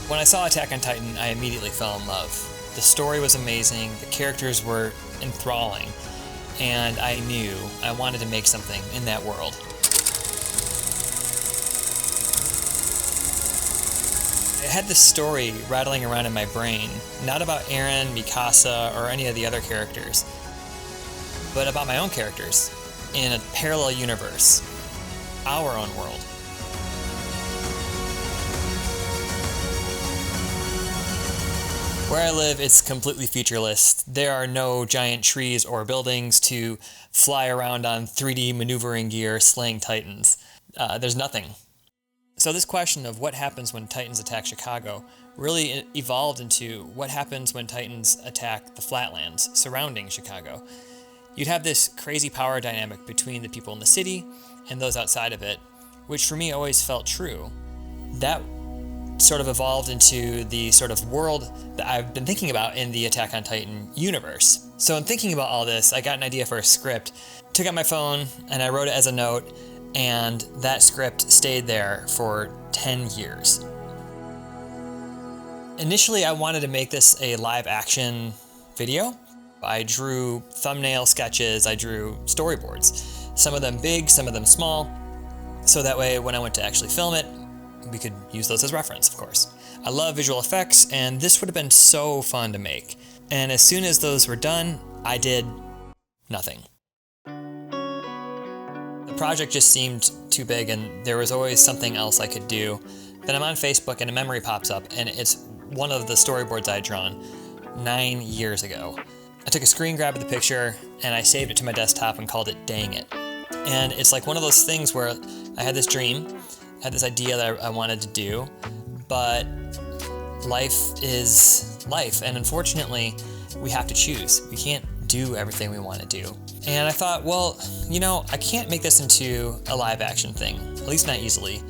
When I saw Attack on Titan, I immediately fell in love. The story was amazing, the characters were enthralling, and I knew I wanted to make something in that world. I had this story rattling around in my brain, not about Eren, Mikasa, or any of the other characters, but about my own characters in a parallel universe, our own world. Where I live, it's completely featureless. There are no giant trees or buildings to fly around on 3D maneuvering gear slaying Titans. There's nothing. So this question of what happens when Titans attack Chicago really evolved into what happens when Titans attack the flatlands surrounding Chicago. You'd have this crazy power dynamic between the people in the city and those outside of it, which for me always felt true. That sort of evolved into the sort of world that I've been thinking about in the Attack on Titan universe. So in thinking about all this, I got an idea for a script, took out my phone, and I wrote it as a note, and that script stayed there for 10 years. Initially, I wanted to make this a live action video. I drew thumbnail sketches, I drew storyboards, some of them big, some of them small, so that way when I went to actually film it, we could use those as reference, of course. I love visual effects, and this would have been so fun to make. And as soon as those were done, I did nothing. The project just seemed too big, and there was always something else I could do. Then I'm on Facebook, and a memory pops up, and it's one of the storyboards I had drawn 9 years ago. I took a screen grab of the picture, and I saved it to my desktop and called it Dang It. And it's like one of those things where I had this dream, had this idea that I wanted to do, but life is life, and unfortunately, we have to choose. We can't do everything we want to do. And I thought, well, I can't make this into a live action thing, at least not easily.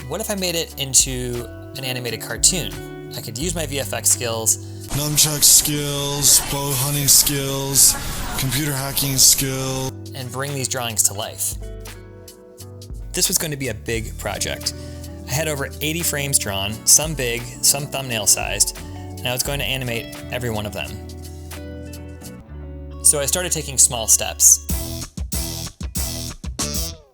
What if I made it into an animated cartoon? I could use my VFX skills, nunchuck skills, bow hunting skills, computer hacking skills, and bring these drawings to life. This was going to be a big project. I had over 80 frames drawn, some big, some thumbnail sized, and I was going to animate every one of them. So I started taking small steps.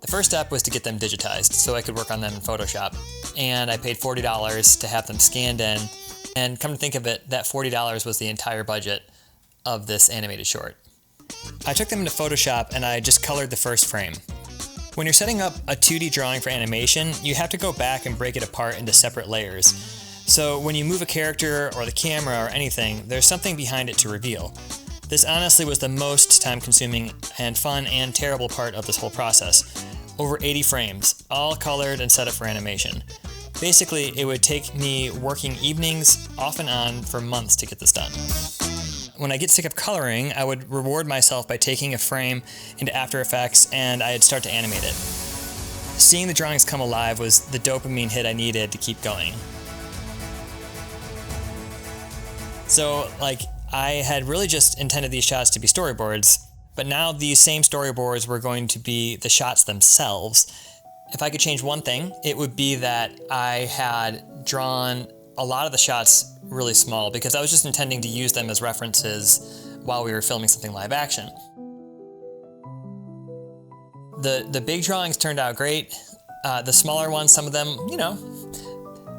The first step was to get them digitized so I could work on them in Photoshop, and I paid $40 to have them scanned in, and come to think of it, that $40 was the entire budget of this animated short. I took them into Photoshop and I just colored the first frame. When you're setting up a 2D drawing for animation, you have to go back and break it apart into separate layers. So when you move a character or the camera or anything, there's something behind it to reveal. This honestly was the most time-consuming and fun and terrible part of this whole process. Over 80 frames, all colored and set up for animation. Basically, it would take me working evenings off and on for months to get this done. When I get sick of coloring, I would reward myself by taking a frame into After Effects and I'd start to animate it. Seeing the drawings come alive was the dopamine hit I needed to keep going. So, I had really just intended these shots to be storyboards, but now these same storyboards were going to be the shots themselves. If I could change one thing, it would be that I had drawn a lot of the shots really small because I was just intending to use them as references while we were filming something live action. The big drawings turned out great. The smaller ones, some of them,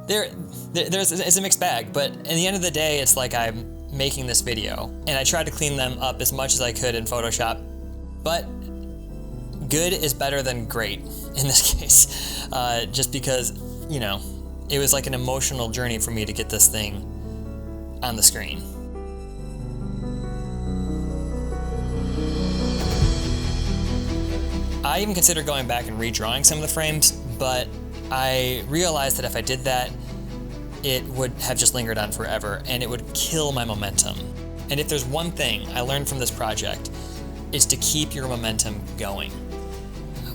it's a mixed bag, but in the end of the day, it's like I'm making this video, and I tried to clean them up as much as I could in Photoshop, but good is better than great in this case, just because, it was like an emotional journey for me to get this thing on the screen. I even considered going back and redrawing some of the frames, but I realized that if I did that, it would have just lingered on forever and it would kill my momentum. And if there's one thing I learned from this project, it's to keep your momentum going.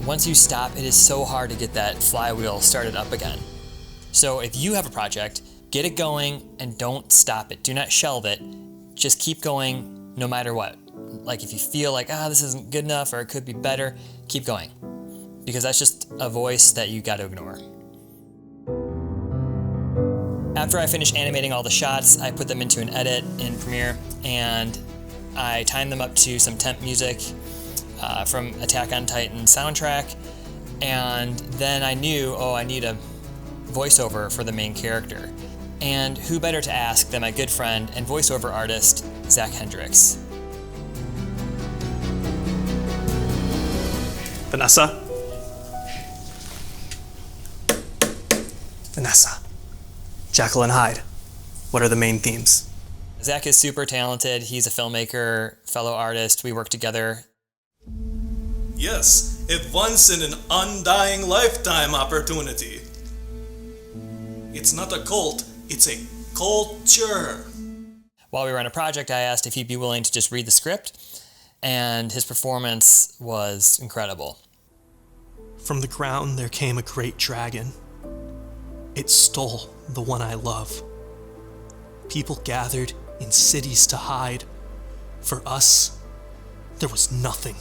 Once you stop, it is so hard to get that flywheel started up again. So if you have a project, get it going and don't stop it. Do not shelve it. Just keep going no matter what. Like if you feel like, this isn't good enough or it could be better, keep going. Because that's just a voice that you got to ignore. After I finished animating all the shots, I put them into an edit in Premiere, and I timed them up to some temp music from Attack on Titan soundtrack, and then I knew, I need a voiceover for the main character. And who better to ask than my good friend and voiceover artist, Zach Hendricks. Vanessa? Jekyll and Hyde. What are the main themes? Zach is super talented. He's a filmmaker, fellow artist. We work together. Yes, a once in an undying lifetime opportunity. It's not a cult, it's a culture. While we were on a project, I asked if he'd be willing to just read the script, and his performance was incredible. From the ground there came a great dragon. It stole the one I love. People gathered in cities to hide. For us, there was nothing.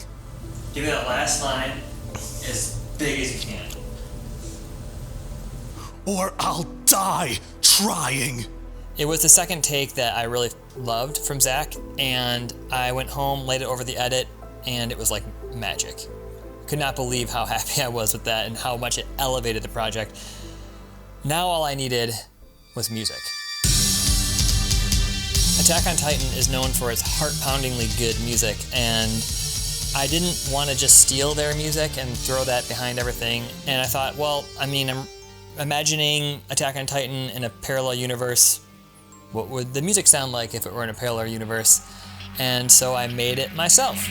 Give me that last line as big as you can. Or I'll die trying. It was the second take that I really loved from Zach, and I went home, laid it over the edit, and it was like magic. Could not believe how happy I was with that and how much it elevated the project. Now all I needed was music. Attack on Titan is known for its heart-poundingly good music, and I didn't want to just steal their music and throw that behind everything. And I thought, I'm imagining Attack on Titan in a parallel universe. What would the music sound like if it were in a parallel universe? And so I made it myself.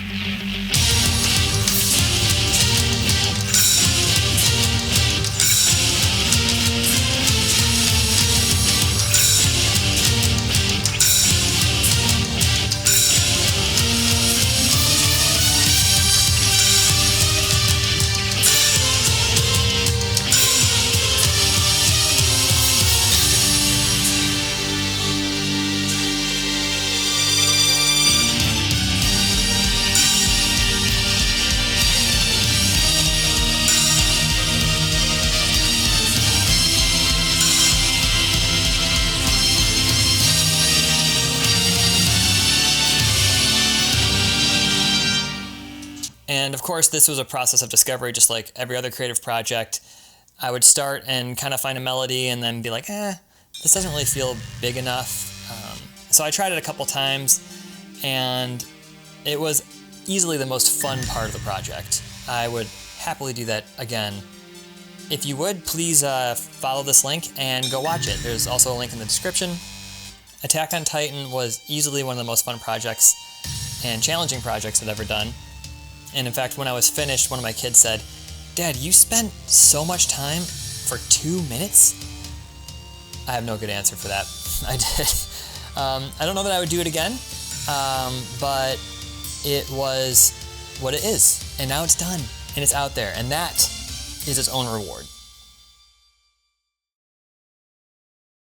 And of course, this was a process of discovery, just like every other creative project. I would start and kind of find a melody and then be like, this doesn't really feel big enough. So I tried it a couple times, and it was easily the most fun part of the project. I would happily do that again. If you would, please follow this link and go watch it. There's also a link in the description. Attack on Titan was easily one of the most fun projects and challenging projects I've ever done. And in fact, when I was finished, one of my kids said, "Dad, you spent so much time for 2 minutes?" I have no good answer for that. I did. I don't know that I would do it again, but it was what it is. And now it's done, and it's out there, and that is its own reward.